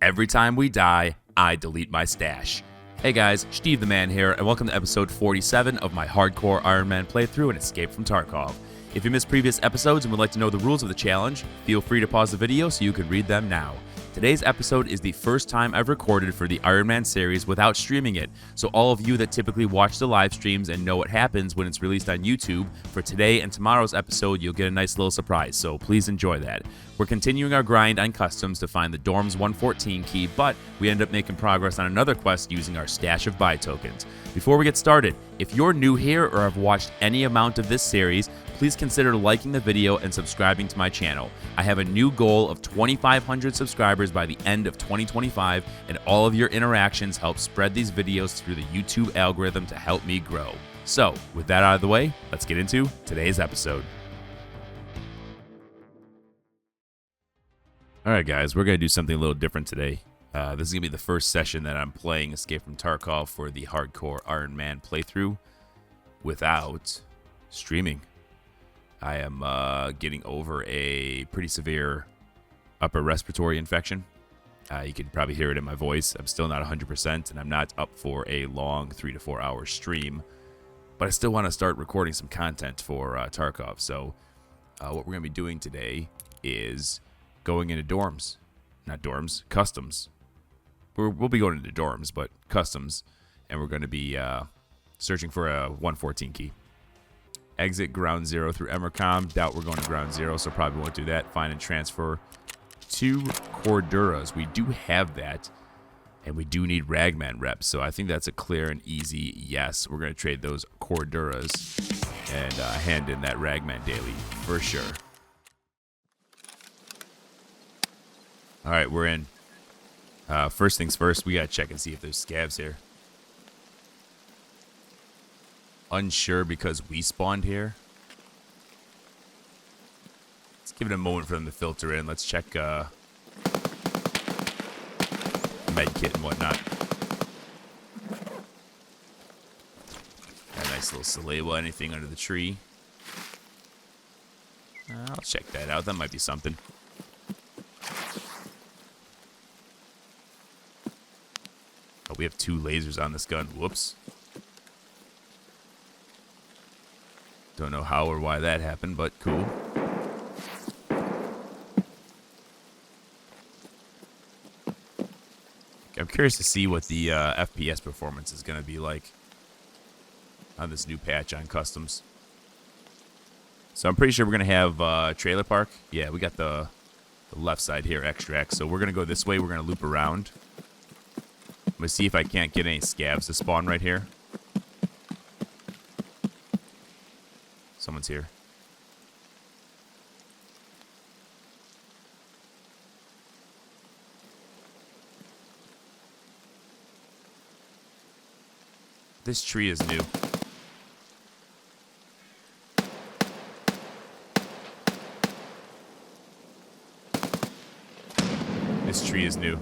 Every time we die, I delete my stash. Hey guys, Steve the Man here, and welcome to episode 47 of my hardcore Iron Man playthrough in Escape From Tarkov. If you missed previous episodes and would like to know the rules of the challenge, feel free to pause the video so you can read them now. Today's episode is the first time I've recorded for the Iron Man series without streaming it, so all of you that typically watch the live streams and know what happens when it's released on YouTube, for today and tomorrow's episode you'll get a nice little surprise, so please enjoy that. We're continuing our grind on customs to find the Dorm's 114 key, but we end up making progress on another quest using our stash of buy tokens. Before we get started, if you're new here or have watched any amount of this series, please consider liking the video and subscribing to my channel. I have a new goal of 2,500 subscribers by the end of 2025, and all of your interactions help spread these videos through the YouTube algorithm to help me grow. So, with that out of the way, let's get into today's episode. Alright guys, we're going to do something a little different today. This is going to be the first session that I'm playing Escape From Tarkov for the hardcore Iron Man playthrough without streaming. I am getting over a pretty severe upper respiratory infection. You can probably hear it in my voice. I'm still not 100%, and I'm not up for a long 3 to 4 hour stream. But I still want to start recording some content for Tarkov. So what we're going to be doing today is going into dorms. Not dorms, customs. We'll be going into dorms, but customs. And we're going to be searching for a 114 key. Exit ground zero through Emercom. Doubt we're going to ground zero, so probably won't do that. Find and transfer 2 Corduras. We do have that, and we do need Ragman reps, so I think that's a clear and easy yes. We're going to trade those Corduras and hand in that Ragman daily for sure. All right, we're in. First things first, we got to check and see if there's scavs here. Unsure because we spawned here. Let's give it a moment for them to filter in. Let's check med kit and whatnot. Got a nice little Salewa. Anything under the tree? I'll check that out. That might be something. Oh, we have 2 lasers on this gun. Whoops. Don't know how or why that happened, but cool. I'm curious to see what the FPS performance is going to be like on this new patch on customs. So I'm pretty sure we're going to have trailer park. Yeah, we got the left side here, extract. So we're going to go this way. We're going to loop around. I'm going to see if I can't get any scavs to spawn right here. Someone's here. This tree is new. This tree is new.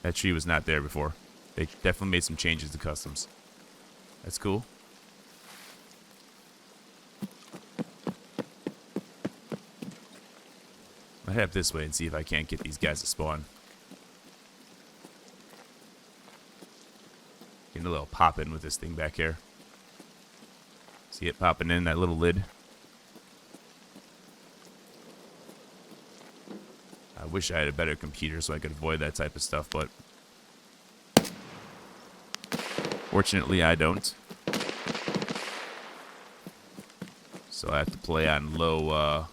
That tree was not there before. They definitely made some changes to customs. That's cool. I'll head up this way and see if I can't get these guys to spawn. Getting a little pop in with this thing back here. See it popping in that little lid? I wish I had a better computer so I could avoid that type of stuff, but fortunately I don't. So I have to play on low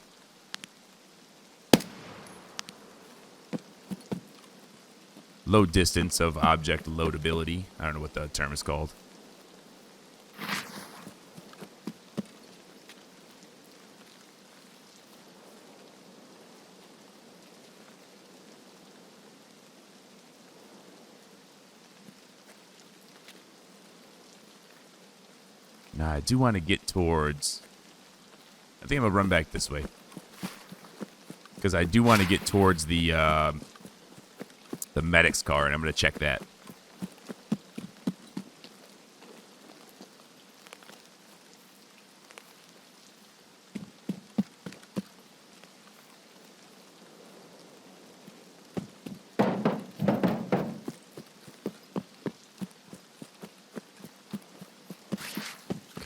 low distance of object loadability. I don't know what the term is called. Now I do want to get towards... I think I'm going to run back this way. Because I do want to get towards the medic's car, and I'm going to check that.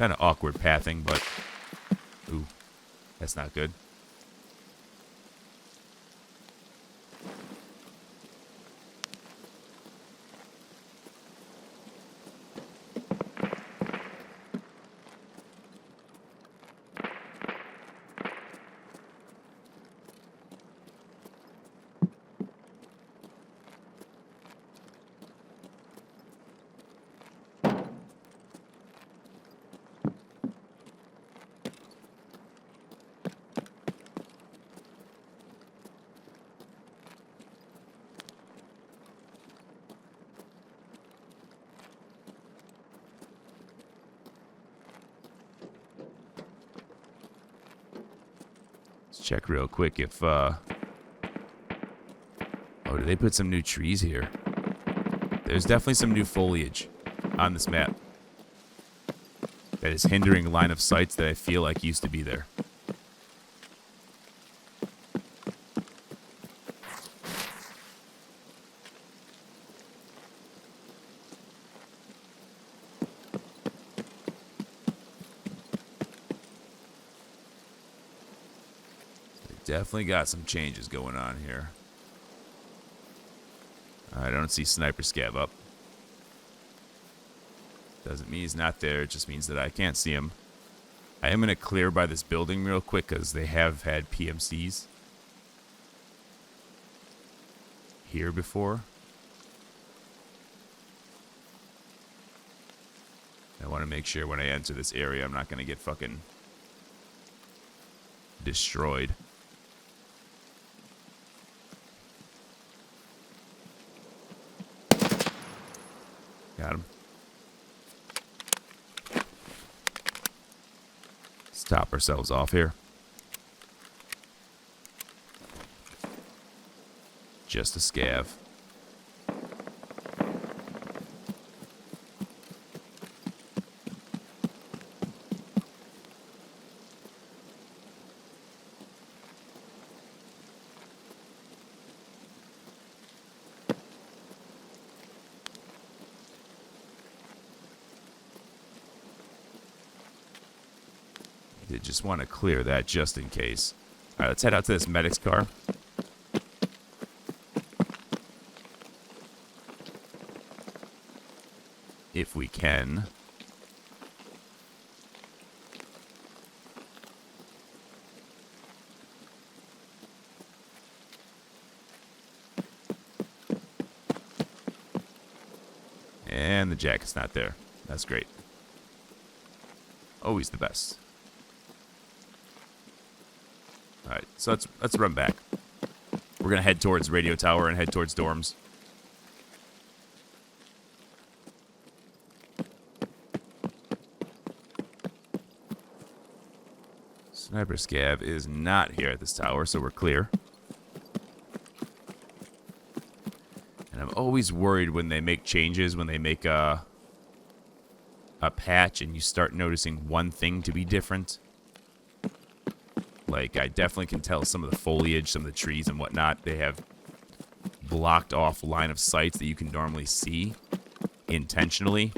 Kind of awkward pathing, but... Ooh, that's not good. Check real quick if, Oh, did they put some new trees here? There's definitely some new foliage on this map that is hindering line of sights that I feel like used to be there. Definitely got some changes going on here. I don't see sniper scav up. Doesn't mean he's not there. It just means that I can't see him. I am going to clear by this building real quick because they have had PMCs here before. I want to make sure when I enter this area I'm not going to get fucking destroyed. Got him. Let's top ourselves off here. Just a scav. Did just want to clear that just in case. All right, let's head out to this medic's car. If we can. And the jacket's not there. That's great. Always the best. Alright, so let's run back. We're gonna head towards radio tower and head towards dorms. Sniper scav is not here at this tower, so we're clear. And I'm always worried when they make changes, when they make a patch and you start noticing one thing to be different. Like, I definitely can tell some of the foliage, some of the trees and whatnot, they have blocked off line of sights that you can normally see intentionally.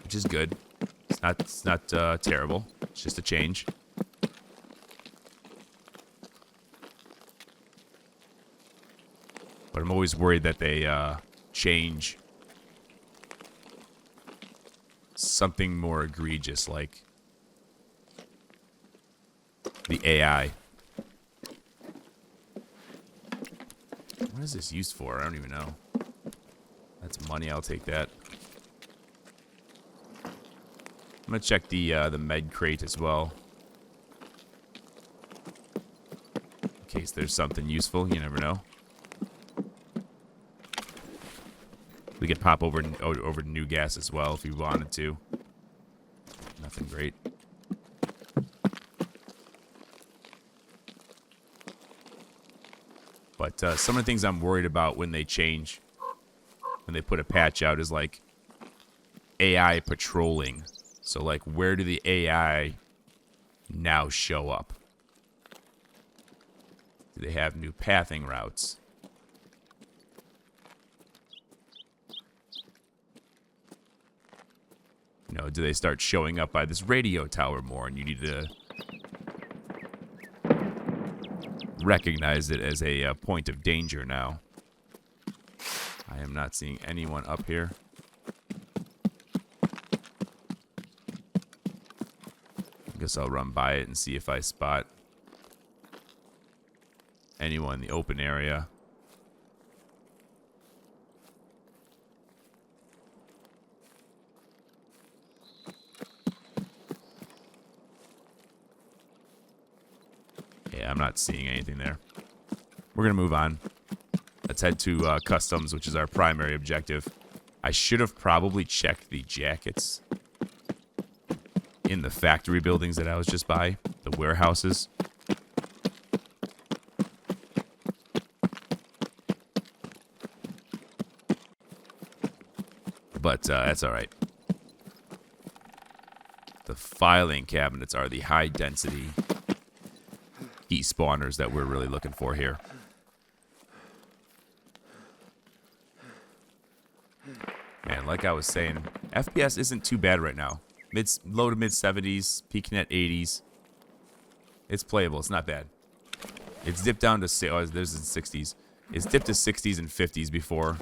Which is good. It's not terrible. It's just a change. But I'm always worried that they change something more egregious, like the AI. What is this used for? I don't even know. That's money. I'll take that. I'm gonna check the med crate as well, in case there's something useful. You never know. We could pop over to new gas as well if we wanted to. Nothing great. But some of the things I'm worried about when they change, when they put a patch out, is like AI patrolling. So like, where do the AI now show up? Do they have new pathing routes? know, do they start showing up by this radio tower more, and you need to recognize it as a point of danger now? I am not seeing anyone up here. I guess I'll run by it and see if I spot anyone in the open area. Yeah, I'm not seeing anything there. We're going to move on. Let's head to customs, which is our primary objective. I should have probably checked the jackets in the factory buildings that I was just by, the warehouses. But that's all right. The filing cabinets are the high density spawners that we're really looking for here. Man, like I was saying, FPS isn't too bad right now. Low to mid 70s, peaking at 80s. It's playable. It's not bad. It's dipped down to there's in 60s. It's dipped to 60s and 50s before,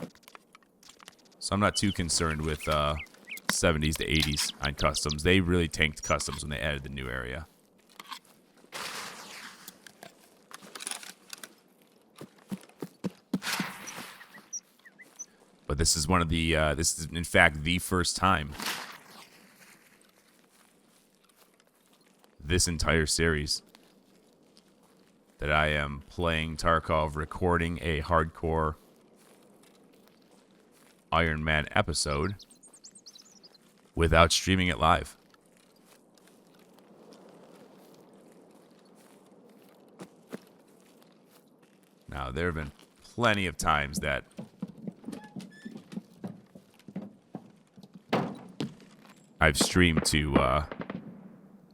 so I'm not too concerned with 70s to 80s on customs. They really tanked customs when they added the new area. But this is one of the, this is in fact the first time this entire series that I am playing Tarkov, recording a hardcore Iron Man episode without streaming it live. Now, there have been plenty of times that I've streamed to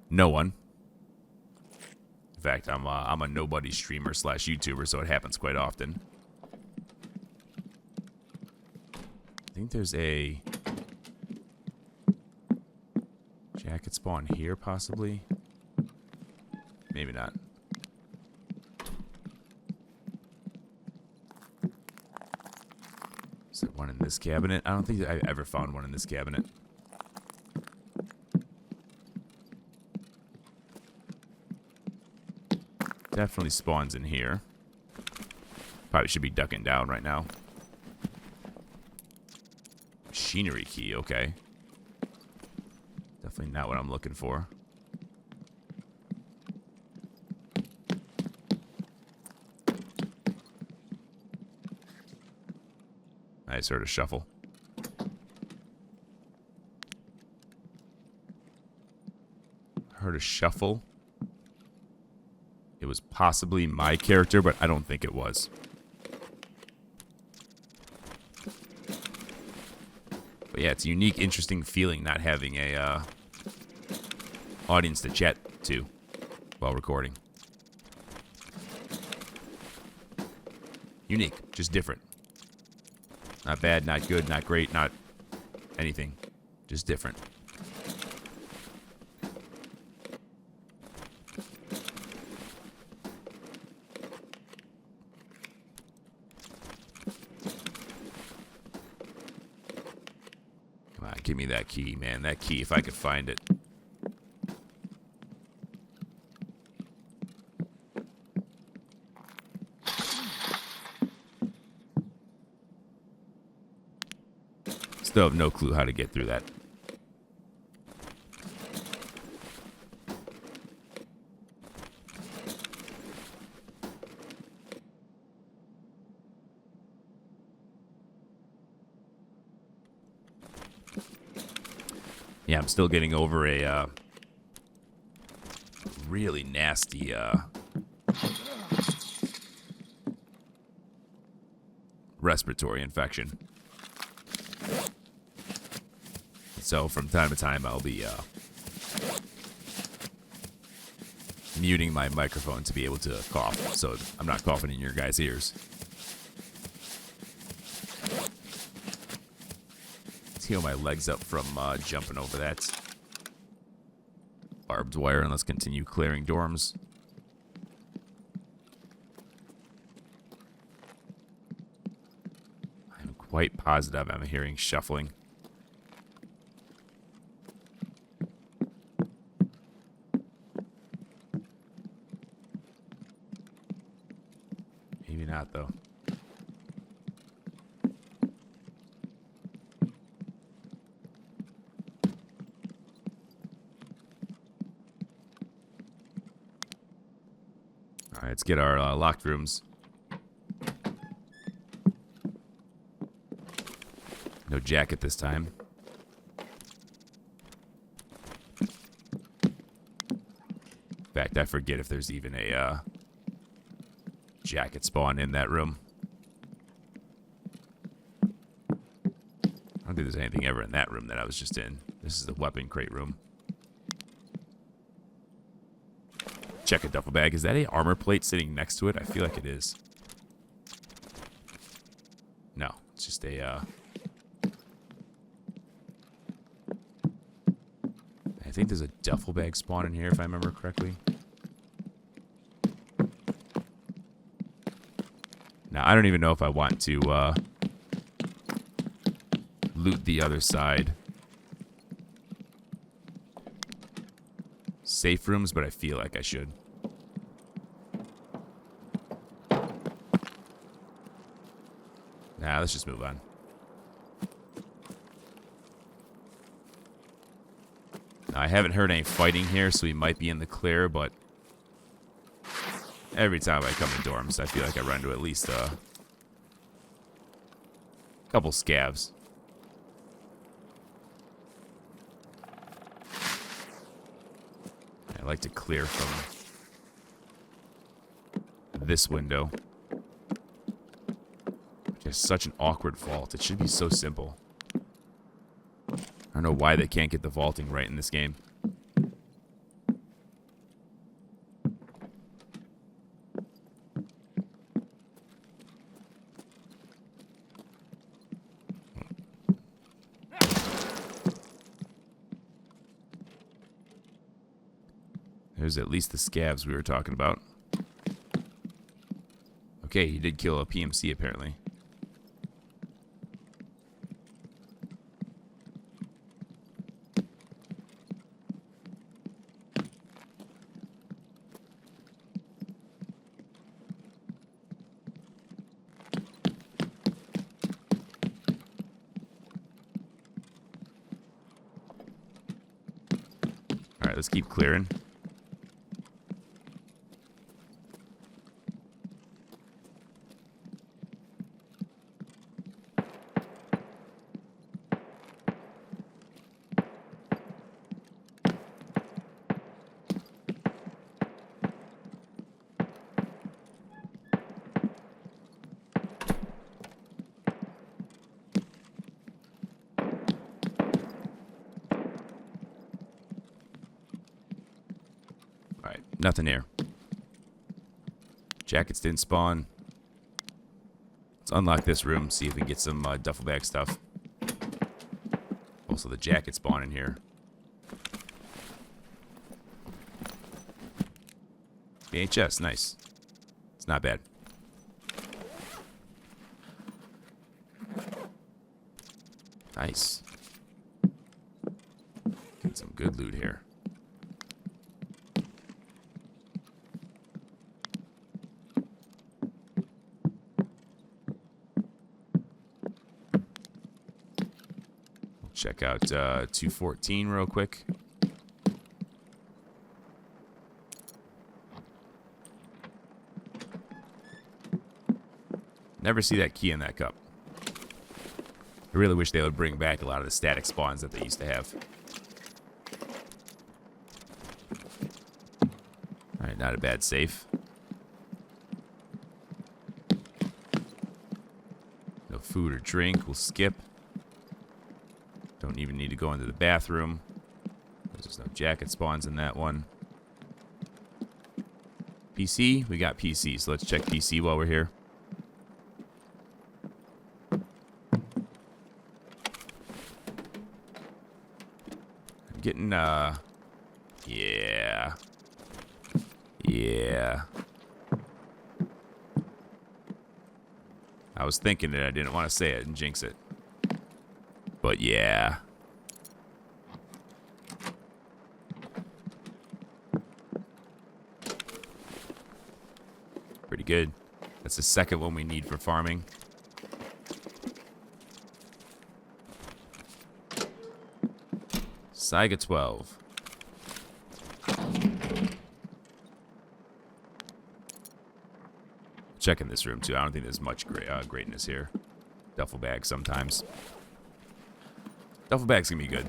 no one. In fact, I'm a nobody streamer / YouTuber, so it happens quite often. I think there's a jacket spawn here, possibly. Maybe not. Is there one in this cabinet? I don't think I've ever found one in this cabinet. Definitely spawns in here. Probably should be ducking down right now. Machinery key, okay. Definitely not what I'm looking for. I just heard a shuffle. Heard a shuffle. It was possibly my character, but I don't think it was. But yeah, it's a unique, interesting feeling not having a audience to chat to while recording. Unique, just different. Not bad, not good, not great, not anything. Just different. Give me that key, man. That key, if I could find it. Still have no clue how to get through that. Yeah, I'm still getting over a really nasty respiratory infection. So from time to time, I'll be muting my microphone to be able to cough, so I'm not coughing in your guys' ears. heal my legs up from jumping over that barbed wire, and let's continue clearing dorms. I'm quite positive I'm hearing shuffling. Maybe not, though. Alright, let's get our locked rooms. No jacket this time. In fact, I forget if there's even a jacket spawn in that room. I don't think there's anything ever in that room that I was just in. This is the weapon crate room. Check a duffel bag. Is that a armor plate sitting next to it? I feel like it is. No, it's just a I think there's a duffel bag spawn in here if I remember correctly. Now, I don't even know if I want to loot the other side. Safe rooms, but I feel like I should. Nah, let's just move on. Now, I haven't heard any fighting here, so we might be in the clear, but every time I come to dorms, I feel like I run into at least a couple scavs. I like to clear from this window. Which is such an awkward vault. It should be so simple. I don't know why they can't get the vaulting right in this game. There's at least the scavs we were talking about. Okay, he did kill a PMC apparently. Alright, let's keep clearing. Alright, nothing here. Jackets didn't spawn. Let's unlock this room, see if we can get some duffel bag stuff. Also, the jacket spawn in here. VHS, nice. It's not bad. Nice. Get some good loot here. Check out 214 real quick. Never see that key in that cup. I really wish they would bring back a lot of the static spawns that they used to have. Alright, not a bad safe. No food or drink, we'll skip. Don't even need to go into the bathroom. There's no jacket spawns in that one. PC? We got PC, so let's check PC while we're here. getting, yeah. Yeah. I was thinking it. I didn't want to say it and jinx it. But yeah. Pretty good. That's the second one we need for farming. Saiga 12. Checking this room too. I don't think there's much greatness here. Duffel bag sometimes. Duffel bag's gonna be good.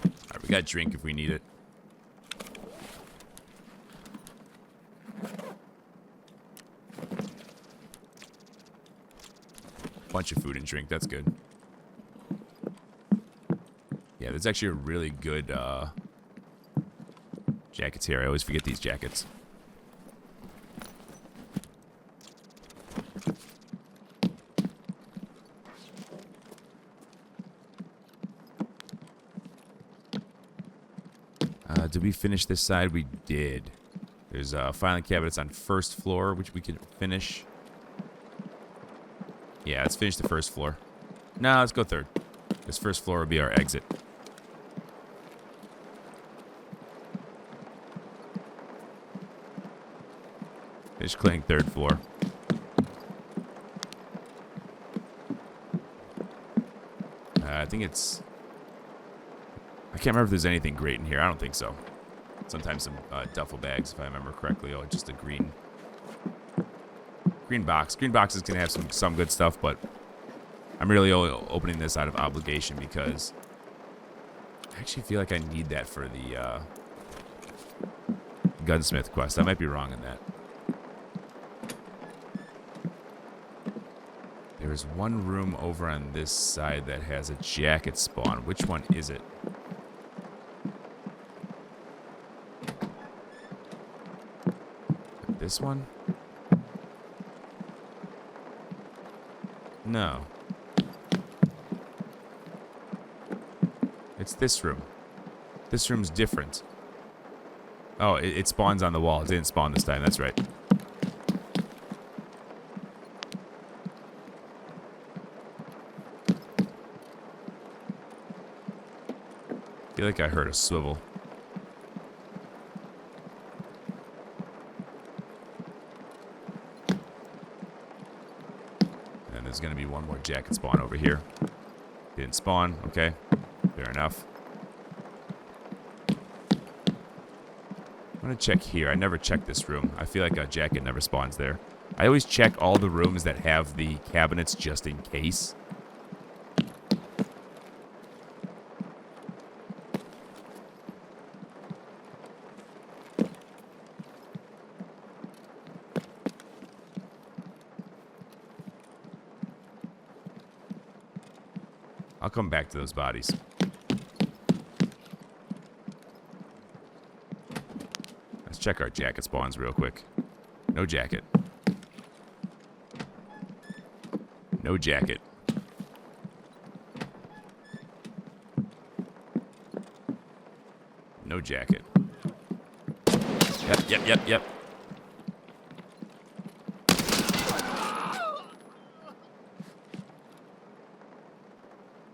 Alright, we got drink if we need it. Bunch of food and drink, that's good. Yeah, there's actually a really good jackets here. I always forget these jackets. Did we finish this side? We did. There's filing cabinets on first floor, which we could finish. Yeah, let's finish the first floor. No, let's go third. This first floor will be our exit. Finish cleaning third floor. I think it's... I can't remember if there's anything great in here. I don't think so. Sometimes some duffel bags, if I remember correctly. Oh, just a green box. Green box is gonna have some good stuff, but I'm really only opening this out of obligation because I actually feel like I need that for the Gunsmith quest. I might be wrong in that. There's one room over on this side that has a jacket spawn. Which one is it? This one? No. It's this room. This room's different. Oh, it spawns on the wall. It didn't spawn this time. That's right. I feel like I heard a swivel. And there's going to be one more jacket spawn over here. Didn't spawn. Okay. Fair enough. I'm going to check here. I never check this room. I feel like a jacket never spawns there. I always check all the rooms that have the cabinets just in case. I'll come back to those bodies. Let's check our jacket spawns real quick. No jacket. No jacket. No jacket. Yep.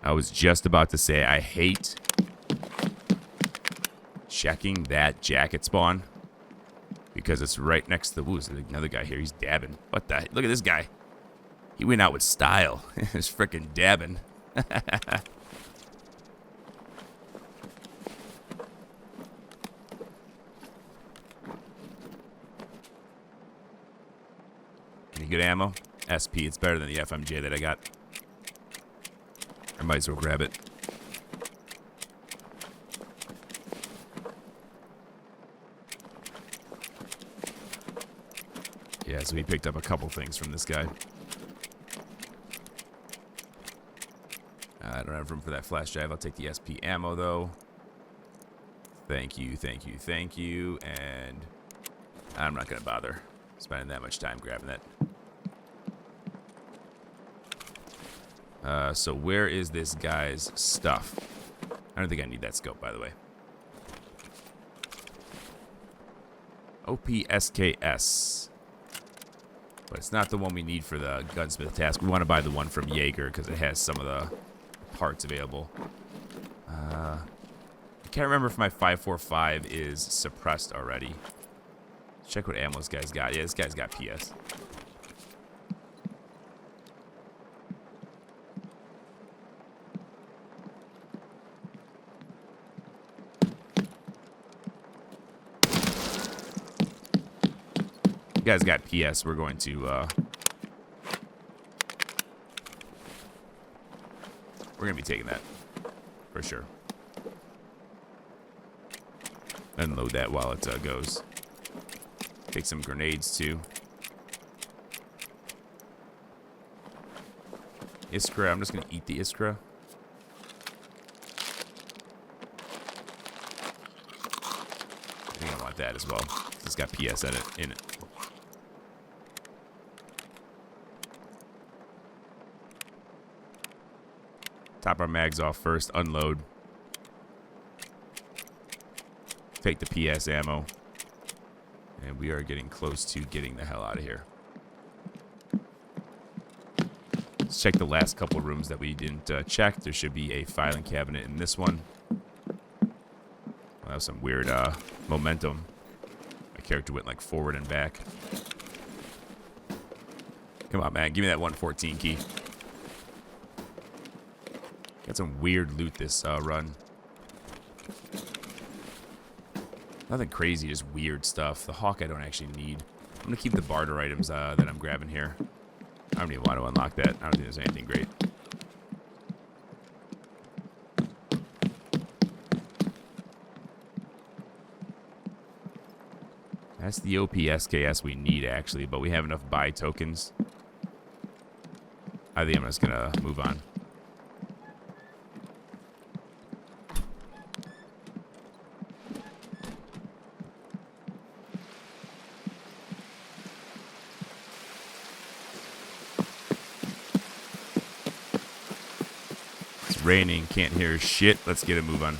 I was just about to say, I hate checking that jacket spawn because it's right next to the... Ooh, there's another guy here. He's dabbing. What the... Look at this guy. He went out with style. He's freaking dabbing. Any good ammo? SP. It's better than the FMJ that I got. I might as well grab it. Yeah, so we picked up a couple things from this guy. I don't have room for that flash drive. I'll take the SP ammo, though. Thank you. And I'm not going to bother spending that much time grabbing that. So where is this guy's stuff? I don't think I need that scope, by the way. OPSKS. But it's not the one we need for the Gunsmith task. We want to buy the one from Jaeger because it has some of the parts available. I can't remember if my 545 is suppressed already. Check what ammo this guy's got. Yeah, this guy's got PS. You guys got PS. We're going to be taking that for sure. Unload that while it goes. Take some grenades too. Iskra. I'm just gonna eat the Iskra. I think I want that as well. It's got PS in it. Top our mags off first, unload. Take the PS ammo. And we are getting close to getting the hell out of here. Let's check the last couple rooms that we didn't check. There should be a filing cabinet in this one. Well, that was some weird momentum. My character went like forward and back. Come on, man. Give me that 114 key. Got some weird loot this run. Nothing crazy, just weird stuff. The Hawk I don't actually need. I'm going to keep the barter items that I'm grabbing here. I don't even want to unlock that. I don't think there's anything great. That's the OPSKS we need, actually, but we have enough buy tokens. I think I'm just going to move on. Raining, can't hear shit. Let's get a move on.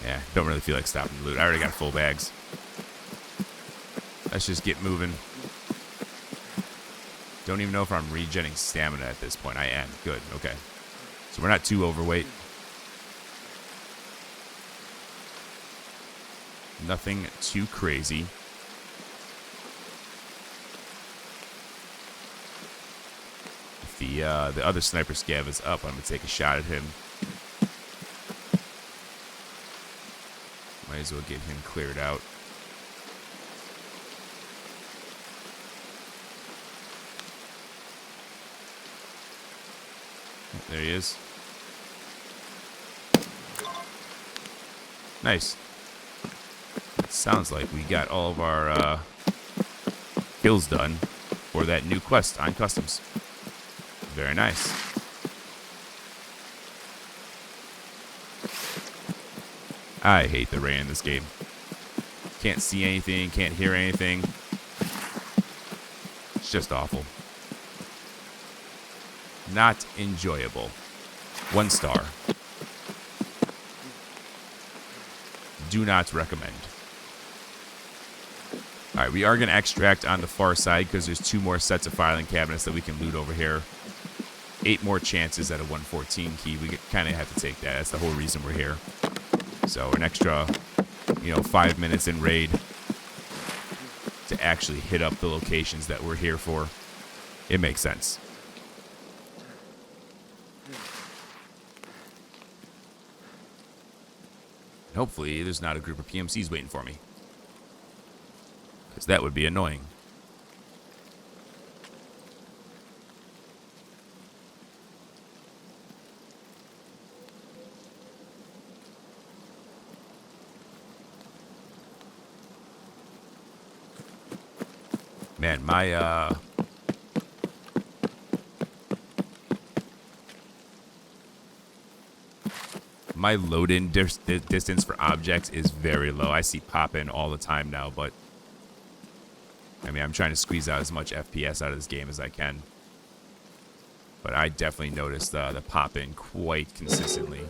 Yeah, don't really feel like stopping to loot. I already got full bags. Let's just get moving. Don't even know if I'm regenning stamina at this point. I am. Good. Okay. So we're not too overweight. Nothing too crazy. If the other sniper scav is up, I'm gonna take a shot at him. Might as well get him cleared out. There he is. Nice. Sounds like we got all of our kills done for that new quest on customs. Very nice. I hate the rain in this game. Can't see anything, can't hear anything. It's just awful. Not enjoyable. 1 star. Do not recommend. Alright, we are going to extract on the far side because there's 2 more sets of filing cabinets that we can loot over here. 8 more chances at a 114 key. We kind of have to take that. That's the whole reason we're here. So an extra, 5 minutes in raid to actually hit up the locations that we're here for. It makes sense. Hopefully there's not a group of PMCs waiting for me. Because that would be annoying. Man, my load-in distance for objects is very low. I see pop-in all the time now, but I mean, I'm trying to squeeze out as much FPS out of this game as I can. But I definitely noticed the pop-in quite consistently.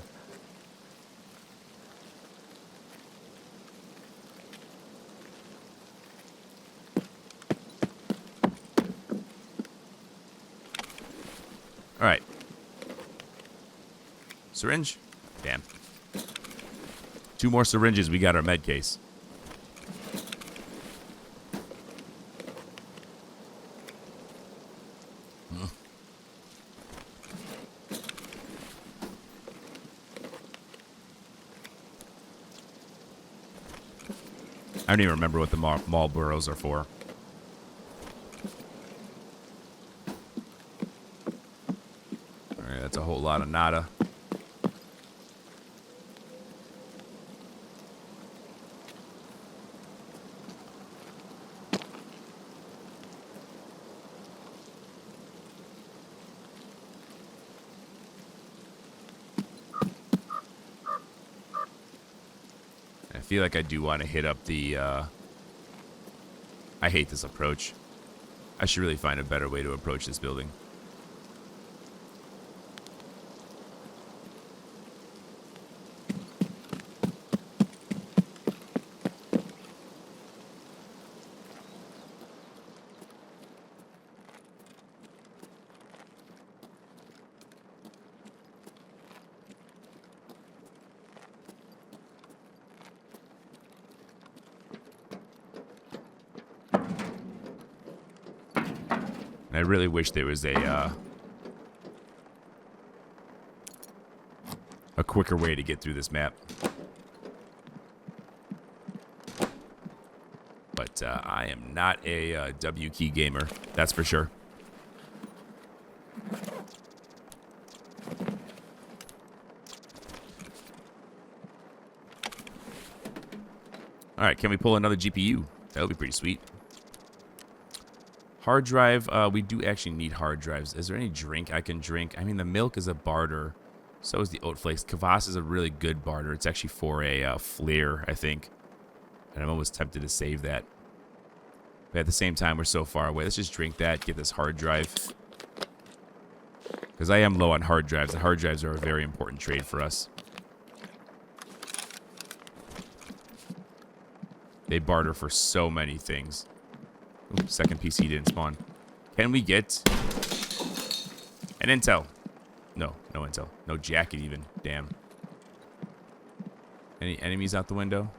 All right. Syringe? Damn. 2 more syringes, we got our med case. I don't even remember what the Marlboros are for. Alright, that's a whole lot of nada. I feel like I do want to hit up the, I hate this approach. I should really find a better way to approach this building. I really wish there was a quicker way to get through this map. But I am not a W key gamer, that's for sure. Alright, can we pull another GPU? That would be pretty sweet. Hard drive, we do actually need hard drives. Is there any drink I can drink? I mean, the milk is a barter. So is the oat flakes. Kvass is a really good barter. It's actually for a flea, I think. And I'm almost tempted to save that. But at the same time, we're so far away. Let's just drink that, get this hard drive. Because I am low on hard drives. The hard drives are a very important trade for us. They barter for so many things. Oops, second PC didn't spawn. Can we get an intel? No, no intel. No jacket even. Damn. Any enemies out the window?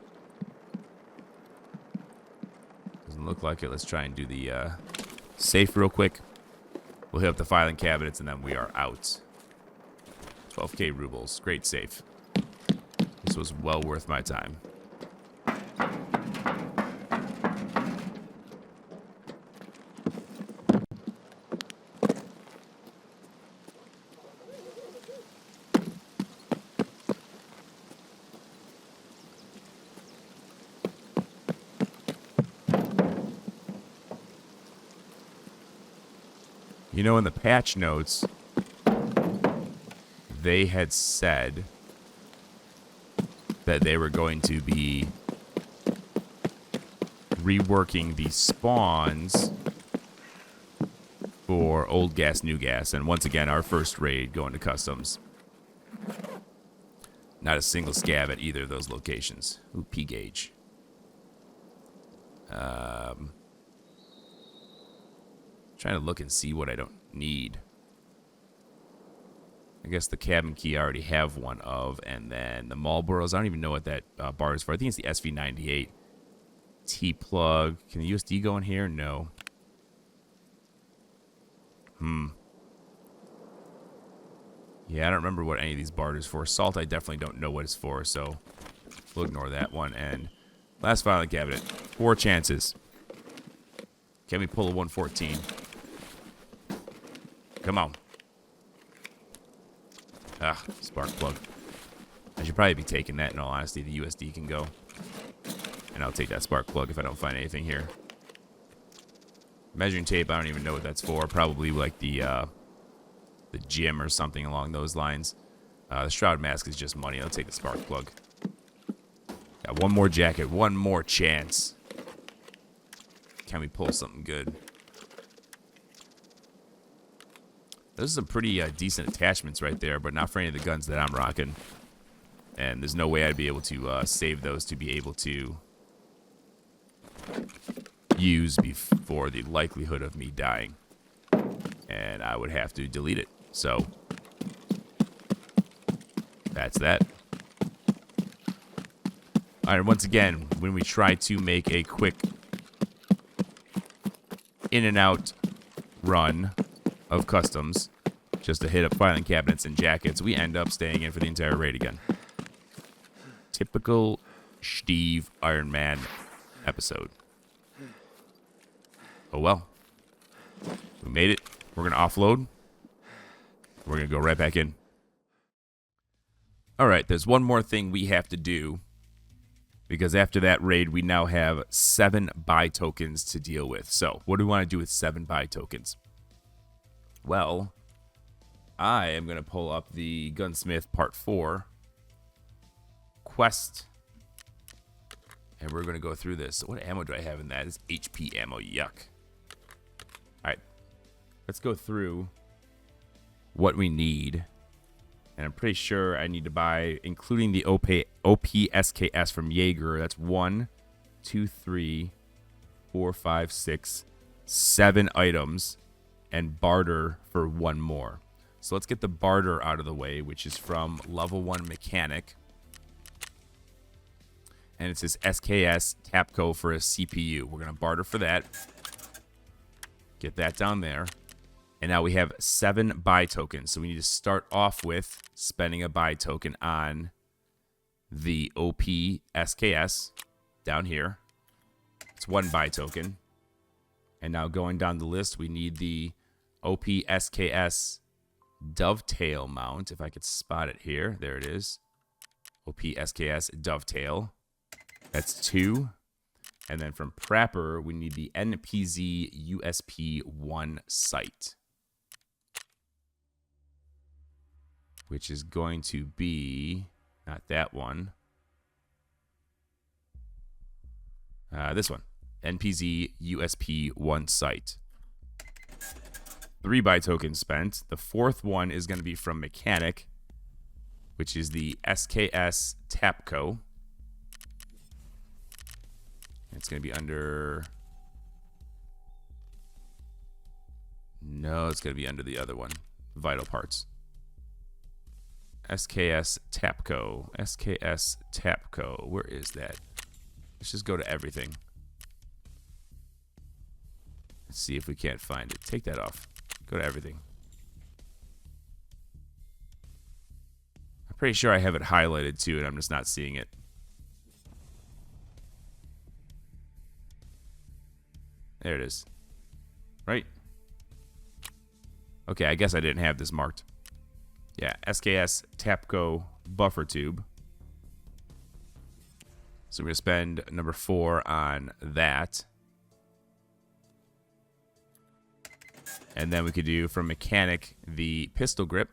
Doesn't look like it. Let's try and do the safe real quick. We'll hit up the filing cabinets and then we are out. 12k rubles. Great safe. This was well worth my time. You know, in the patch notes, they had said that they were going to be reworking the spawns for old gas, new gas. And once again, our first raid going to customs. Not a single scav at either of those locations. Ooh, P gauge. Trying to look and see what I don't need. I guess the cabin key I already have one of, and then the Marlboros. I don't even know what that bar is for. I think it's the SV98. T-plug. Can the USD go in here? No. Yeah, I don't remember what any of these barters for. Salt, I definitely don't know what it's for, so we'll ignore that one. And last filing cabinet. 4 chances. Can we pull a 114? Come on. Ah, spark plug. I should probably be taking that in all honesty. The USD can go. And I'll take that spark plug if I don't find anything here. Measuring tape, I don't even know what that's for. Probably like the gym or something along those lines. The Shroud Mask is just money. I'll take the Spark Plug. Got one more jacket. One more chance. Can we pull something good? Those are some pretty decent attachments right there, but not for any of the guns that I'm rocking. And there's no way I'd be able to save those to be able to use before the likelihood of me dying. And I would have to delete it. So, that's that. Alright, once again, when we try to make a quick in and out run of customs, just to hit up filing cabinets and jackets, we end up staying in for the entire raid again. Typical Steve Iron Man episode. Oh well. We made it. We're going to offload. We're going to go right back in. Alright, there's one more thing we have to do. Because after that raid, we now have 7 buy tokens to deal with. So, what do we want to do with 7 buy tokens? Well, I am going to pull up the Gunsmith Part 4 quest. And we're going to go through this. So what ammo do I have in that? It's HP ammo. Yuck. Alright. Let's go through what we need. And I'm pretty sure I need to buy, including the OPSKS from Jaeger. That's 1, 2, 3, 4, 5, 6, 7 items. And Barter for 1 more. So let's get the Barter out of the way, which is from level 1 Mechanic. And it says SKS Tapco for a CPU. We're going to barter for that. Get that down there. And now we have 7 buy tokens. So we need to start off with spending a buy token on the OPSKS down here. It's 1 buy token. And now going down the list, we need the OPSKS Dovetail mount. If I could spot it here. There it is. OPSKS Dovetail. That's 2. And then from Prapper, we need the NPZ USP1 sight, which is going to be not that one. This one. NPZ USP1 sight. 3 buy tokens spent. The 4th one is going to be from Mechanic, which is the SKS Tapco. It's going to be under... No, it's going to be under the other one. Vital Parts. SKS Tapco. SKS Tapco. Where is that? Let's just go to everything. Let's see if we can't find it. Take that off. Go to everything. I'm pretty sure I have it highlighted too, and I'm just not seeing it. There it is. Right? Okay, I guess I didn't have this marked. Yeah, SKS Tapco buffer tube. So we're going to spend number 4 on that. And then we could do from Mechanic the pistol grip,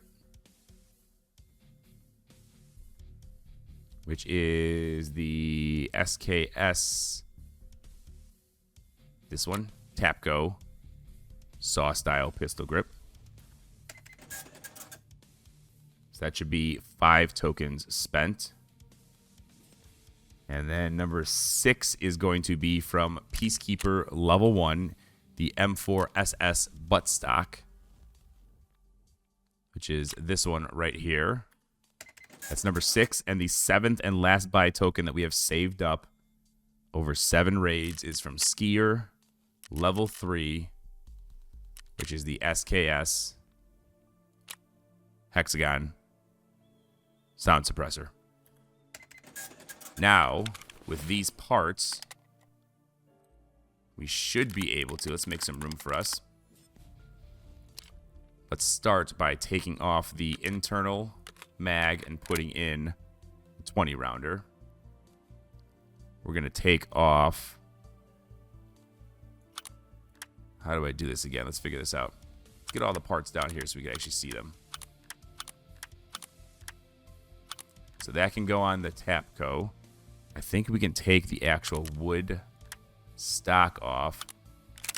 which is the SKS, this one, Tapco saw style pistol grip. So that should be 5 tokens spent. And then number 6 is going to be from Peacekeeper level 1, the M4SS buttstock, which is this one right here. That's number 6. And the 7th and last buy token that we have saved up over 7 raids is from Skier level 3, which is the SKS Hexagon sound suppressor. Now, with these parts, we should be able to, let's make some room for us. Let's start by taking off the internal mag and putting in a 20 rounder. We're going to take off, how do I do this again? Let's figure this out. Let's get all the parts down here so we can actually see them. So that can go on the Tapco. I think we can take the actual wood stock off.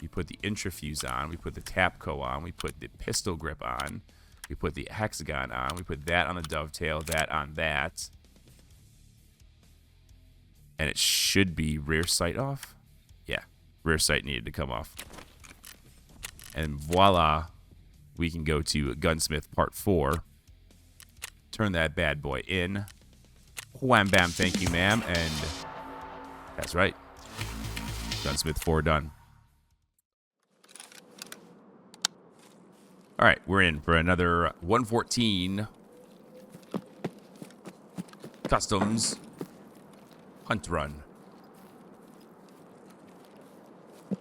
We put the intrafuse on. We put the Tapco on. We put the pistol grip on. We put the hexagon on. We put that on the dovetail. That on that. And it should be rear sight off. Yeah, rear sight needed to come off. And voila, we can go to Gunsmith Part 4. Turn that bad boy in. Wham bam, thank you, ma'am. And that's right. Gunsmith 4 done. All right, we're in for another 114 Customs Hunt Run. I'm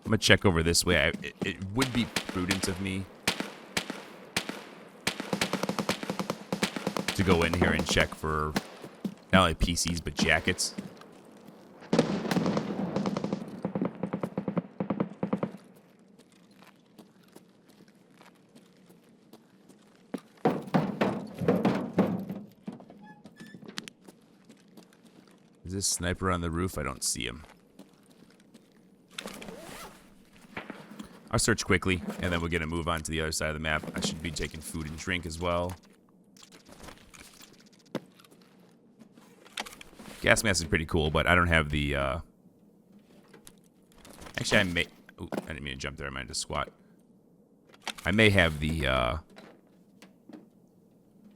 going to check over this way. It would be prudent of me to go in here and check for not only PCs, but jackets. Is this sniper on the roof? I don't see him. I'll search quickly, and then we're going to move on to the other side of the map. I should be taking food and drink as well. Gas mask is pretty cool, but I don't have the... Actually, I may... Ooh, I didn't mean to jump there. I meant to squat. I may have the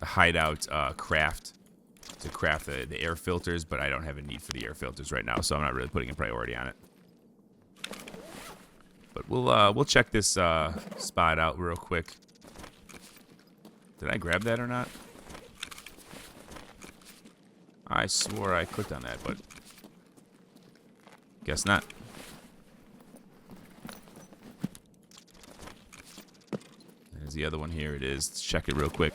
hideout craft to craft the air filters, but I don't have a need for the air filters right now, so I'm not really putting a priority on it. But we'll check this spot out real quick. Did I grab that or not? I swore I clicked on that, but guess not. There's the other one here. It is. Let's check it real quick.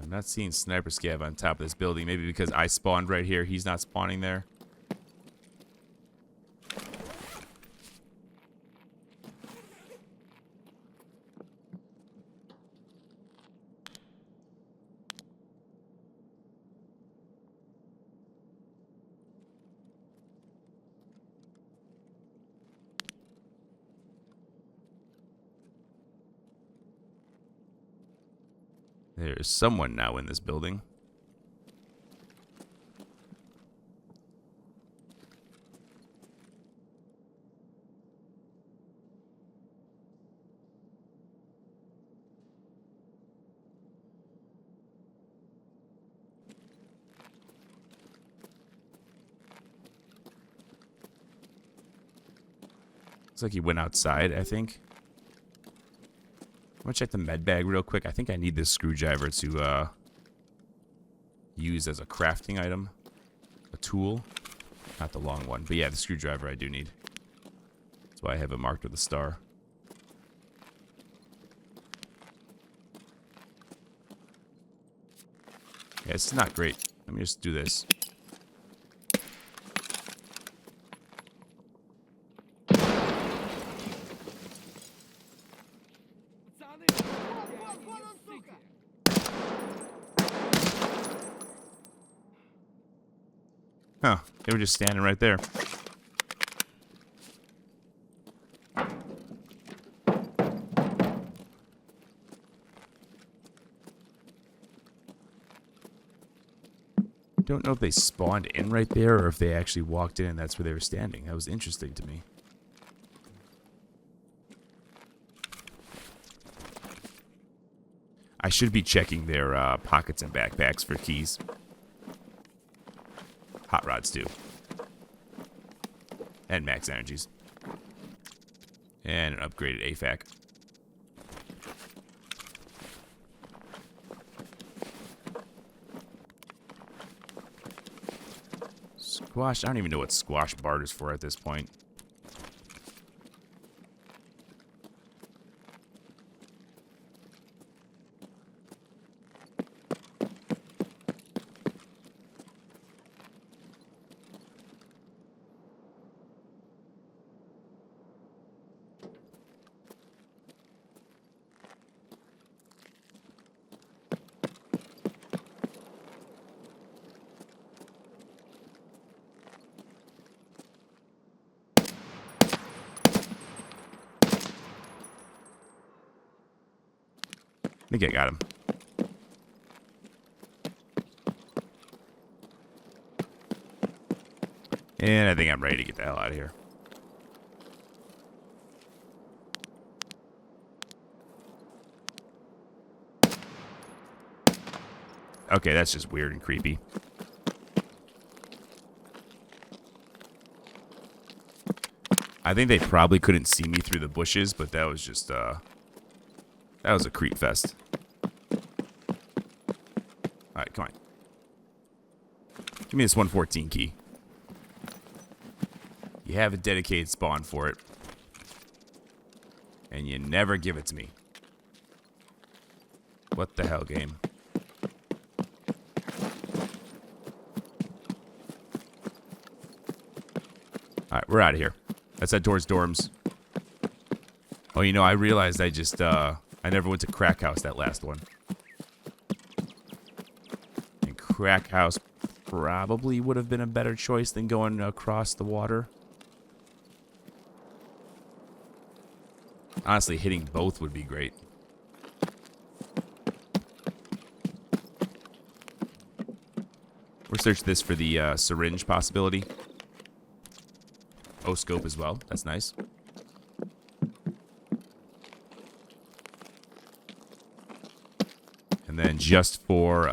I'm not seeing sniper scav on top of this building. Maybe because I spawned right here. He's not spawning there. There's someone now in this building. Looks like he went outside, I think. I'm gonna check the med bag real quick. I think I need this screwdriver to use as a crafting item. A tool. Not the long one. But yeah, the screwdriver I do need. That's why I have it marked with a star. Yeah, it's not great. Let me just do this. Huh, they were just standing right there. Don't know if they spawned in right there or if they actually walked in and that's where they were standing. That was interesting to me. I should be checking their pockets and backpacks for keys. Hot rods too. And max energies. And an upgraded AFAC. Squash. I don't even know what squash barter's for at this point. I think I got him. And I think I'm ready to get the hell out of here. Okay, that's just weird and creepy. I think they probably couldn't see me through the bushes, but that was just, that was a creep fest. Alright, come on. Give me this 114 key. You have a dedicated spawn for it. And you never give it to me. What the hell, game? Alright, we're out of here. Let's head towards dorms. Oh, you know, I realized I just, I never went to Crack House, that last one. And Crack House probably would have been a better choice than going across the water. Honestly, hitting both would be great. We'll search this for the syringe possibility. O-scope as well. That's nice. And then just for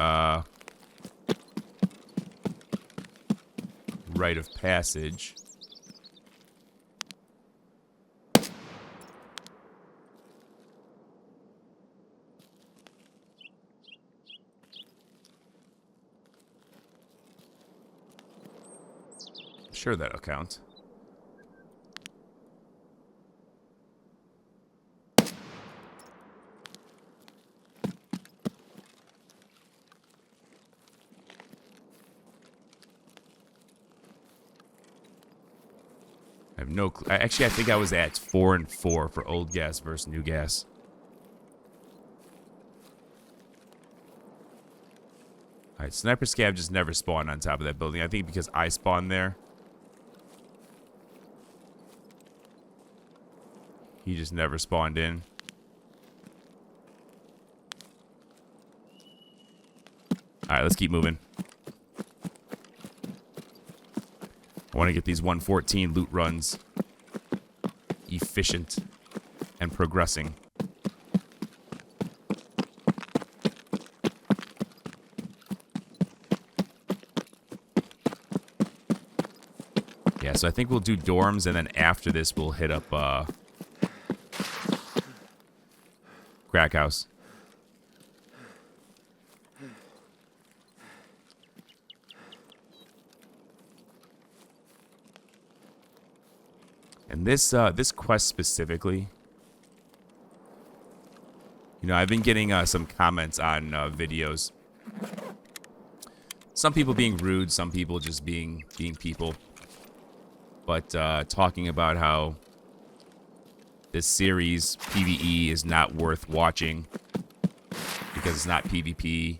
rite of passage. Sure, that'll count. I have no clue. Actually, I think I was at 4 and 4 for old gas versus new gas. Alright, Sniper Scav just never spawned on top of that building. I think because I spawned there. He just never spawned in. Alright, let's keep moving. I want to get these 114 loot runs efficient and progressing. Yeah, so I think we'll do dorms, and then after this we'll hit up Crack House. And this quest specifically, you know, I've been getting some comments on videos. Some people being rude, some people just being people. But talking about how this series, PVE, is not worth watching because it's not PvP.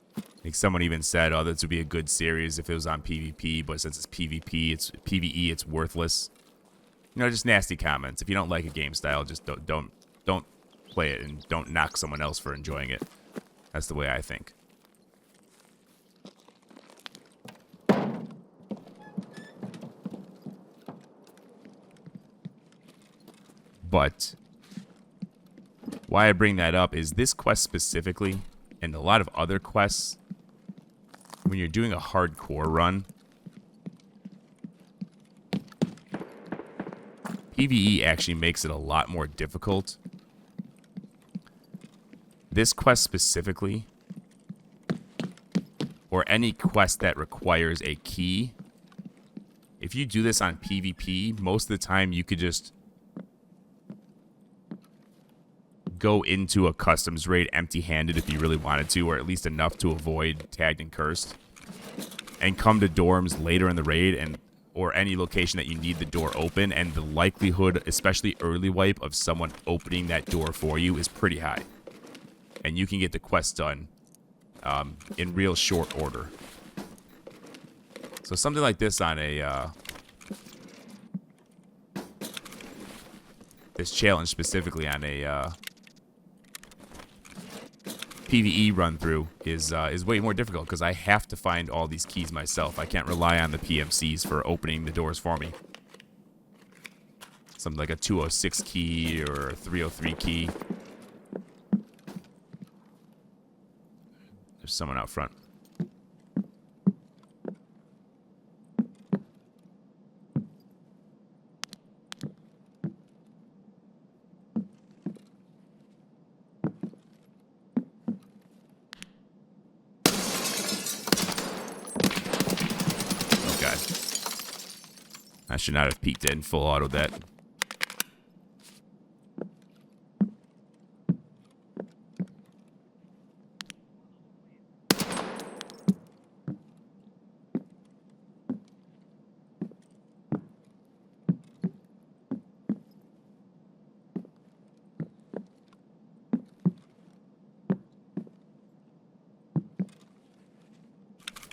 I think someone even said, oh, this would be a good series if it was on PvP, but since it's PvP, it's PvE, it's worthless. You know, just nasty comments. If you don't like a game style, just don't play it, and don't knock someone else for enjoying it. That's the way I think. But why I bring that up is this quest specifically, and a lot of other quests, when you're doing a hardcore run, PvE actually makes it a lot more difficult. This quest specifically, or any quest that requires a key, if you do this on PvP, most of the time you could just go into a customs raid empty-handed if you really wanted to, or at least enough to avoid tagged and cursed, and come to dorms later in the raid, and or any location that you need the door open, and the likelihood, especially early wipe, of someone opening that door for you is pretty high, and you can get the quest done in real short order. So something like this on a this challenge specifically on a PVE run through is way more difficult because I have to find all these keys myself. I can't rely on the PMCs for opening the doors for me. Something like a 206 key or a 303 key. There's someone out front. I should not have peeked it and full auto that.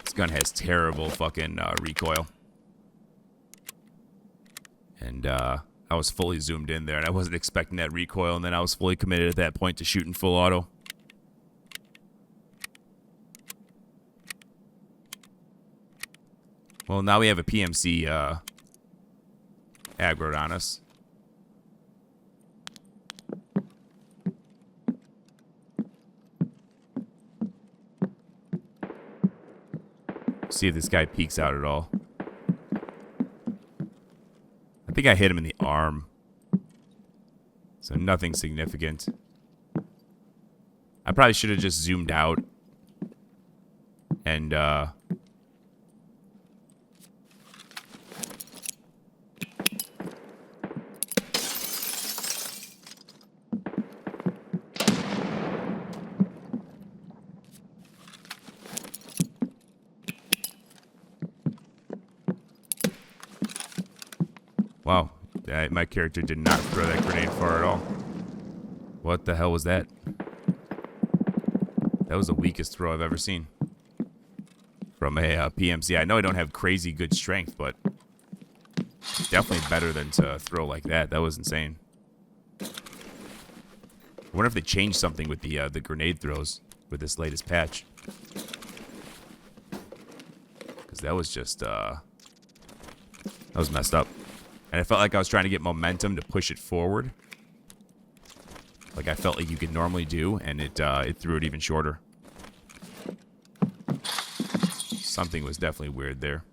This gun has terrible fucking recoil. And I was fully zoomed in there, and I wasn't expecting that recoil, and then I was fully committed at that point to shooting full auto. Well, now we have a PMC aggroed on us. See if this guy peeks out at all. I think I hit him in the arm. So nothing significant. I probably should have just zoomed out. And, wow, my character did not throw that grenade far at all. What the hell was that? That was the weakest throw I've ever seen. From a PMC. I know I don't have crazy good strength, but definitely better than to throw like that. That was insane. I wonder if they changed something with the grenade throws with this latest patch. Because that was just, that was messed up. And I felt like I was trying to get momentum to push it forward. Like I felt like you could normally do, and it threw it even shorter. Something was definitely weird there.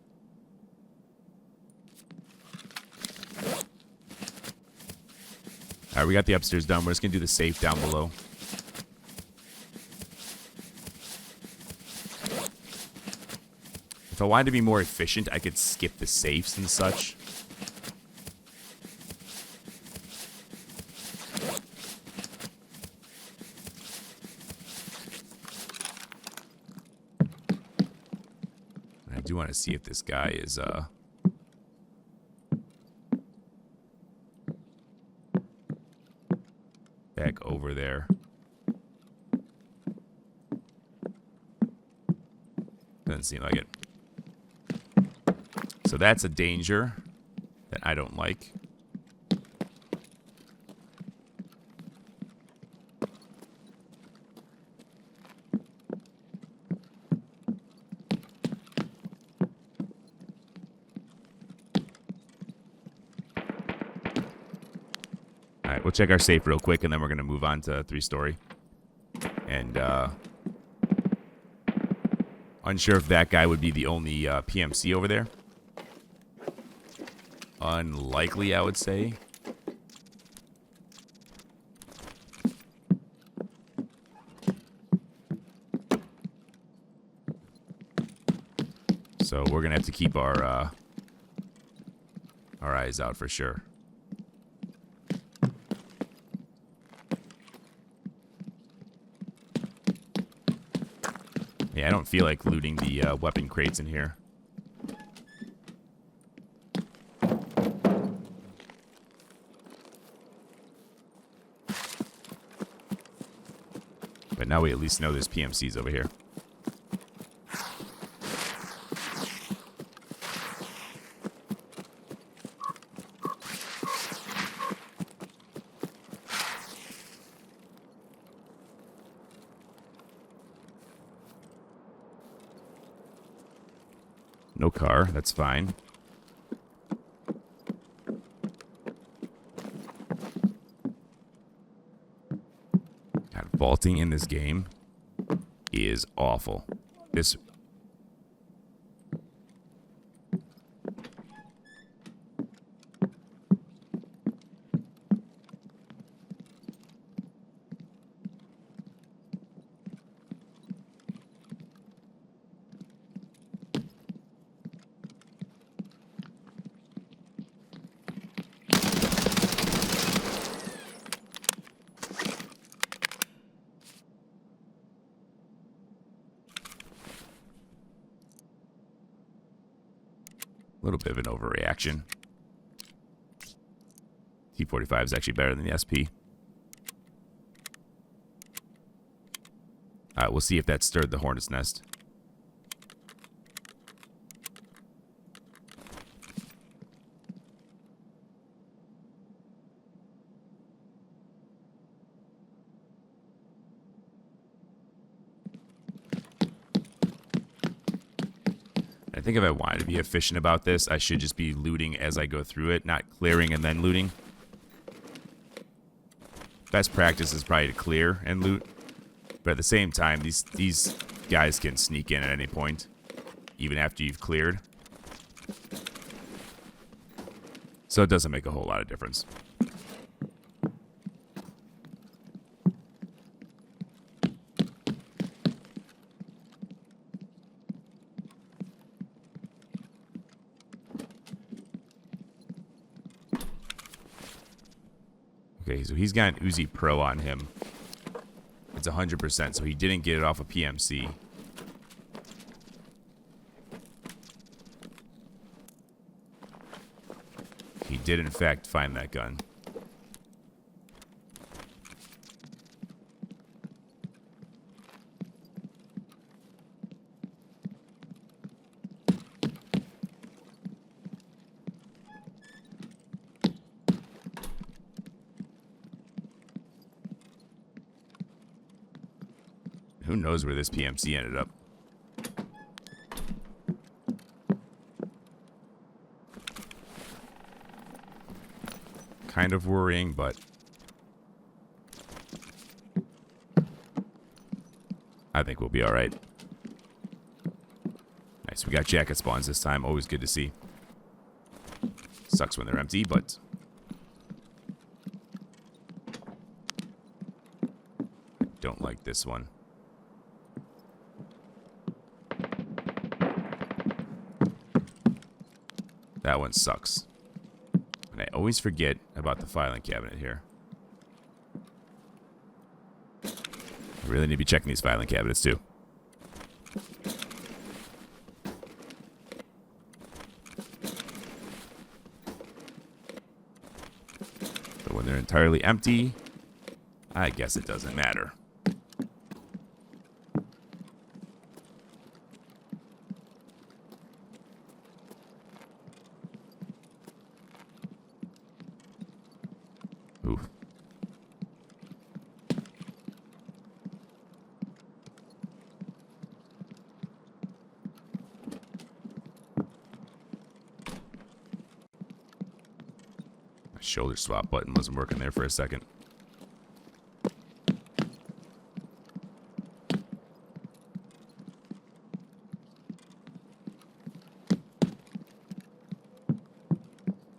Alright, we got the upstairs done. We're just going to do the safe down below. If I wanted to be more efficient, I could skip the safes and such. I do want to see if this guy is back over there. Doesn't seem like it. So that's a danger that I don't like. Alright, we'll check our safe real quick, and then we're going to move on to 3-story. And, unsure if that guy would be the only PMC over there. Unlikely, I would say. So we're going to have to keep our eyes out for sure. Yeah, I don't feel like looting the weapon crates in here. But now we at least know there's PMCs over here. No car. That's fine. God, vaulting in this game is awful. This... A little bit of an overreaction. T-45 is actually better than the SP. Alright, we'll see if that stirred the hornet's nest. I think if I wanted to be efficient about this, I should just be looting as I go through it, not clearing and then looting. Best practice is probably to clear and loot. But at the same time, these guys can sneak in at any point, even after you've cleared. So it doesn't make a whole lot of difference. Okay, so he's got an Uzi Pro on him. It's 100%, so he didn't get it off a PMC. He did, in fact, find that gun. Who knows where this PMC ended up? Kind of worrying, but I think we'll be all right. Nice, we got jacket spawns this time. Always good to see. Sucks when they're empty, but I don't like this one. That one sucks. And I always forget about the filing cabinet here. I really need to be checking these filing cabinets too. But when they're entirely empty, I guess it doesn't matter. Oof. My shoulder swap button wasn't working there for a second.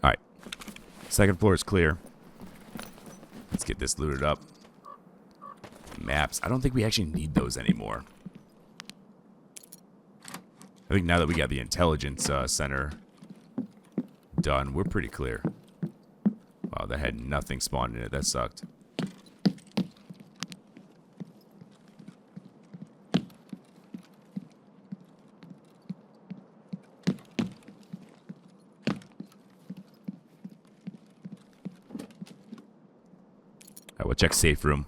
Alright. Second floor is clear. Let's get this looted up. Maps. I don't think we actually need those anymore. I think now that we got the intelligence center done, we're pretty clear. Wow, that had nothing spawned in it. That sucked. Alright, we'll check safe room.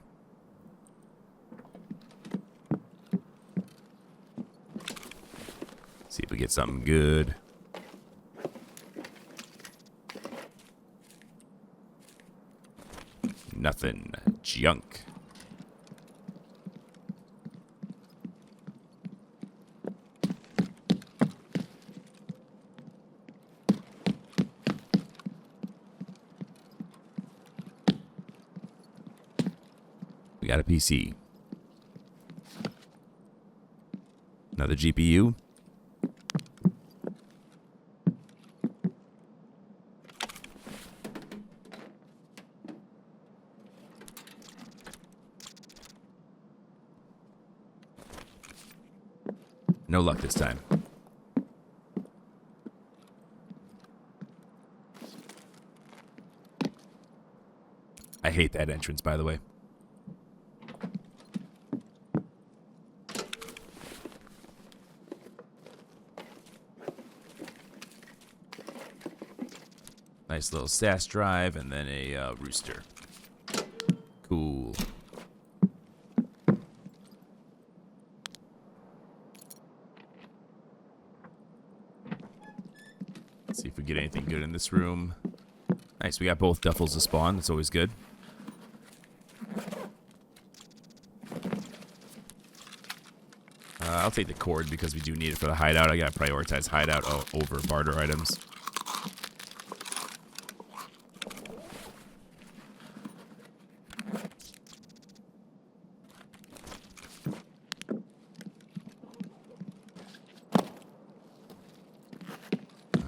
See if we get something good. Nothing. Junk. got a PC. Another GPU. No luck this time. I hate that entrance, by the way. Nice little SAS drive, and then a rooster. Cool. Let's see if we get anything good in this room. Nice, we got both duffels to spawn. That's always good. I'll take the cord because we do need it for the hideout. I gotta prioritize hideout over barter items.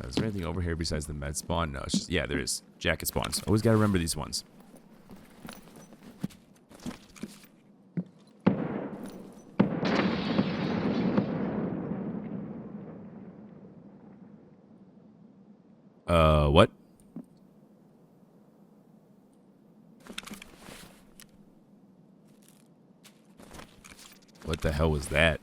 Is there anything over here besides the med spawn? No, it's just, yeah, there is. Jacket spawns. Always gotta remember these ones. What? What the hell was that?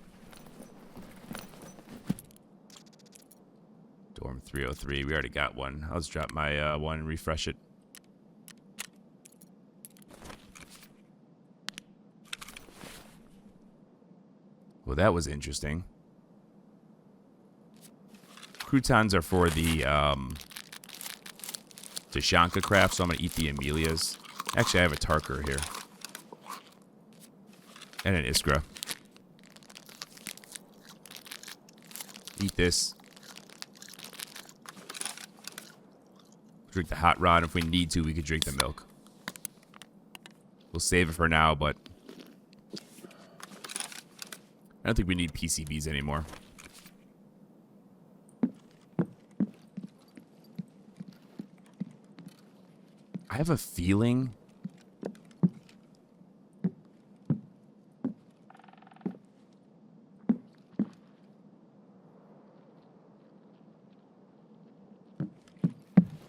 Dorm 303. We already got one. I'll just drop my one and refresh it. Well, that was interesting. Croutons are for the Tashanka craft, so I'm going to eat the Amelias. Actually, I have a Tarker here. And an Iskra. Eat this. Drink the hot rod. If we need to, we could drink the milk. We'll save it for now, but I don't think we need PCBs anymore. I have a feeling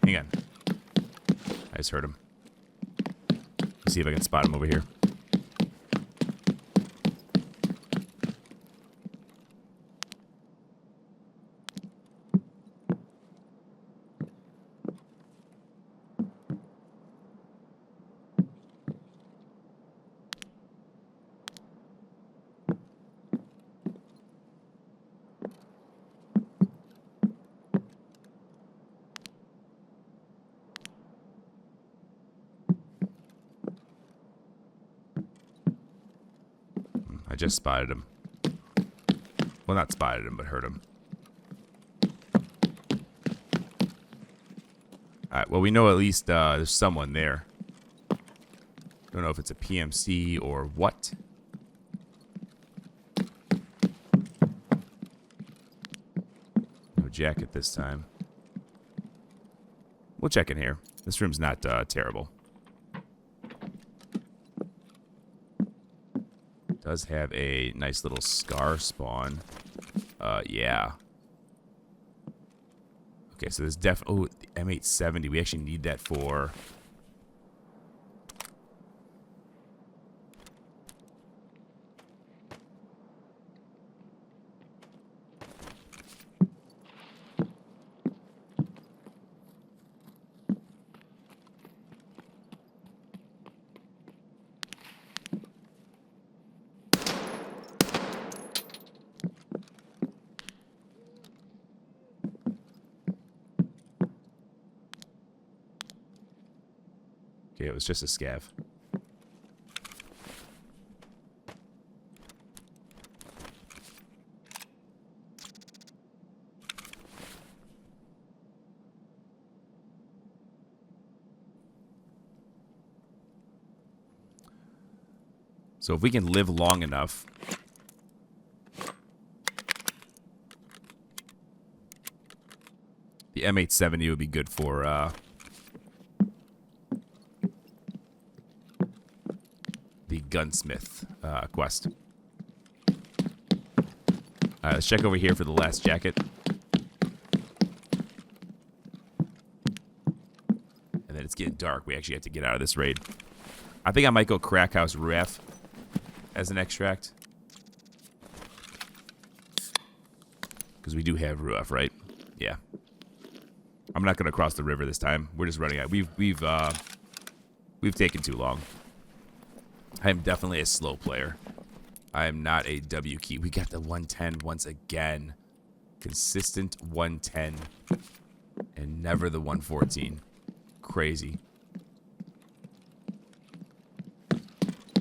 hang on. I just heard him. Let's see if I can spot him over here. I just spotted him. Well, not spotted him, but heard him. Alright, well, we know at least there's someone there. Don't know if it's a PMC or what. No jacket this time. We'll check in here. This room's not terrible. Does have a nice little scar spawn. Yeah. Okay, so there's oh, the M870. We actually need that for... Okay, it was just a scav. So if we can live long enough, the M870 would be good for the Gunsmith quest. Alright, let's check over here for the last jacket. And then it's getting dark. We actually have to get out of this raid. I think I might go Crack House Ref as an extract. Because we do have Ruaf, right? Yeah. I'm not going to cross the river this time. We're just running out. We've taken too long. I am definitely a slow player. I am not a W key. We got the 110 once again. Consistent 110. And never the 114. Crazy.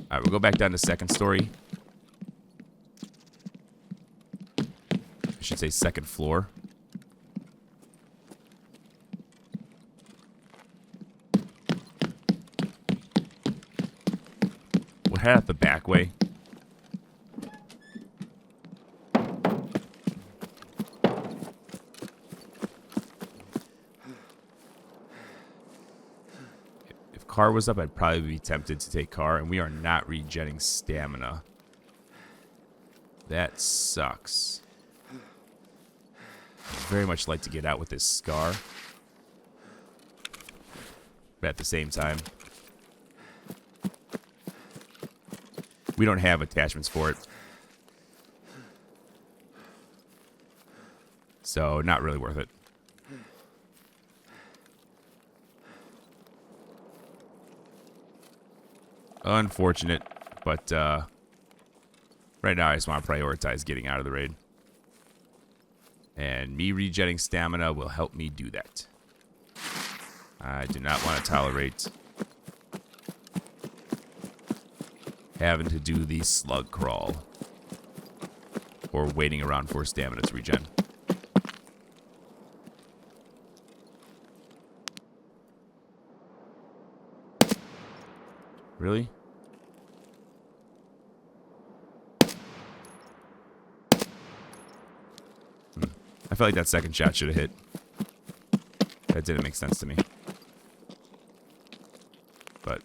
Alright, we'll go back down to second story. I should say second floor. We'll head out the back way. If car was up, I'd probably be tempted to take car, and we are not regenerating stamina. That sucks. I'd very much like to get out with this scar. But at the same time, we don't have attachments for it. So, not really worth it. Unfortunate, but right now I just want to prioritize getting out of the raid. And me regenerating stamina will help me do that. I do not want to tolerate having to do the slug crawl or waiting around for stamina to regen. Really? I felt like that second shot should have hit. That didn't make sense to me. But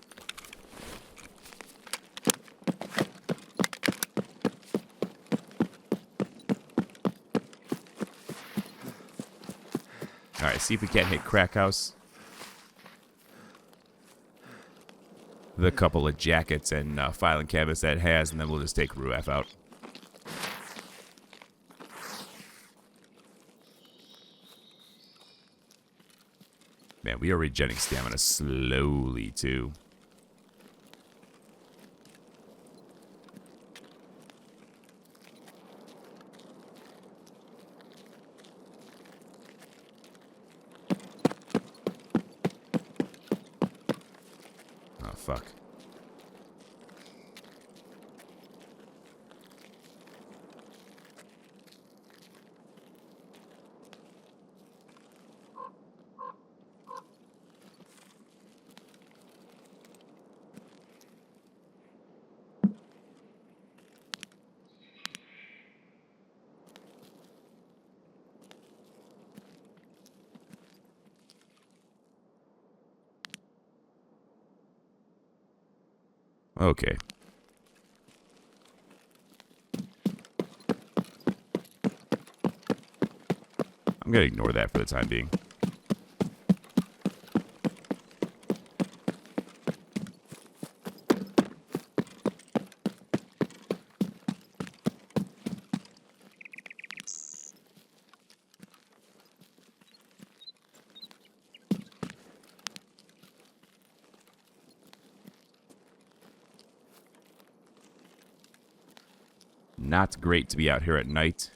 alright, see if we can't hit Crack House. The couple of jackets and filing cabinets that it has, and then we'll just take Ruaf out. Man, we are regenerating stamina slowly, too. Oh, fuck. Okay. I'm gonna ignore that for the time being. Not great to be out here at night.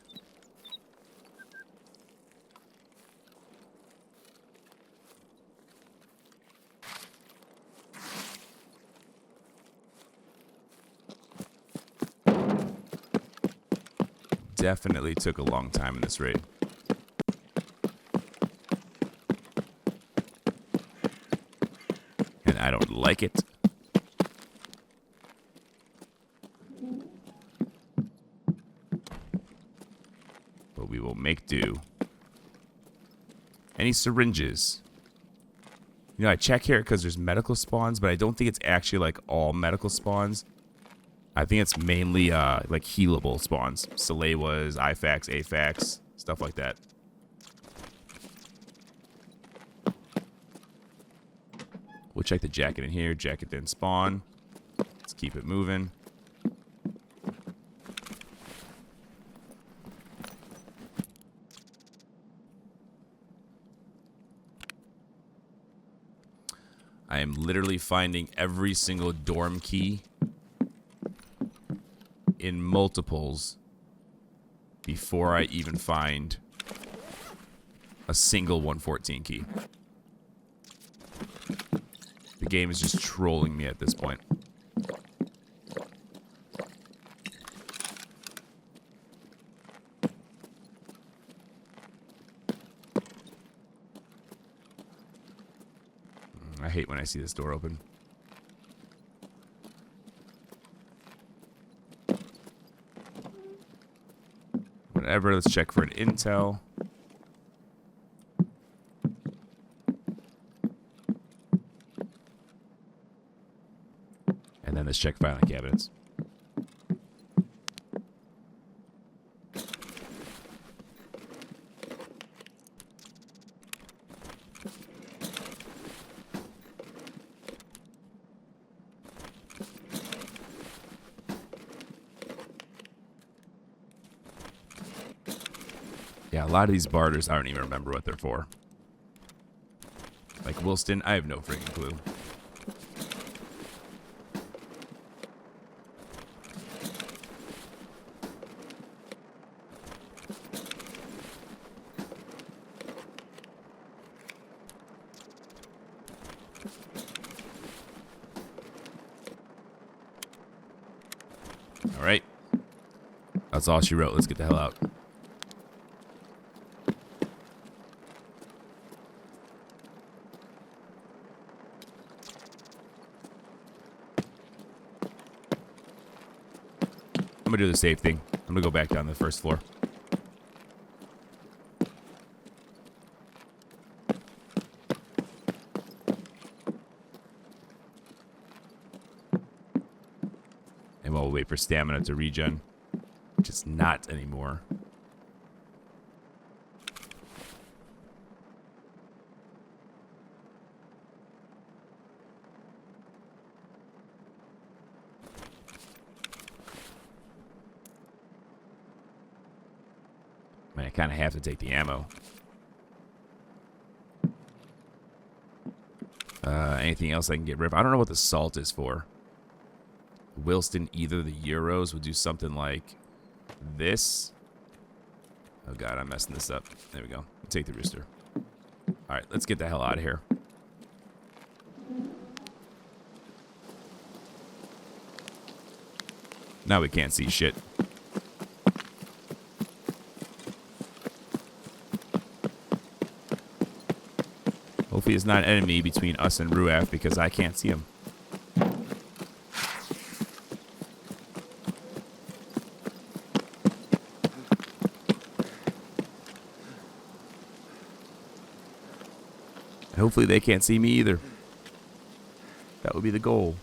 Definitely took a long time in this raid. And I don't like it. make do. Any syringes? You know, I check here because there's medical spawns, but I don't think it's actually like all medical spawns. I think it's mainly like healable spawns. Salewas, IFAX, AFAX, stuff like that. We'll check the jacket in here. Jacket didn't spawn. Let's keep it moving. I am literally finding every single dorm key in multiples before I even find a single 114 key. The game is just trolling me at this point. I hate when I see this door open. Whatever, let's check for an intel. And then let's check filing cabinets. Yeah, a lot of these barters, I don't even remember what they're for. Like Wilston, I have no freaking clue. All right. That's all she wrote. Let's get the hell out. I'm gonna do the safe thing. I'm gonna go back down to the first floor. And we'll wait for stamina to regen, which is not anymore. I kind of have to take the ammo. Anything else I can get rid of? I don't know what the salt is for. Wilston, either the Euros would do something like this. Oh god, I'm messing this up. There we go. We'll take the rooster. Alright, let's get the hell out of here. Now we can't see shit. Hopefully it's not an enemy between us and Ruaf because I can't see him. And hopefully they can't see me either. That would be the goal.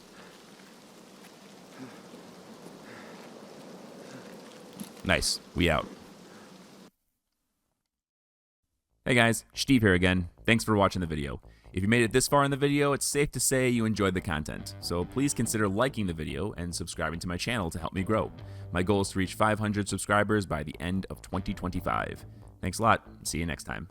Nice. We out. Hey guys, Steve here again. Thanks for watching the video. If you made it this far in the video, it's safe to say you enjoyed the content. So please consider liking the video and subscribing to my channel to help me grow. My goal is to reach 500 subscribers by the end of 2025. Thanks a lot. See you next time.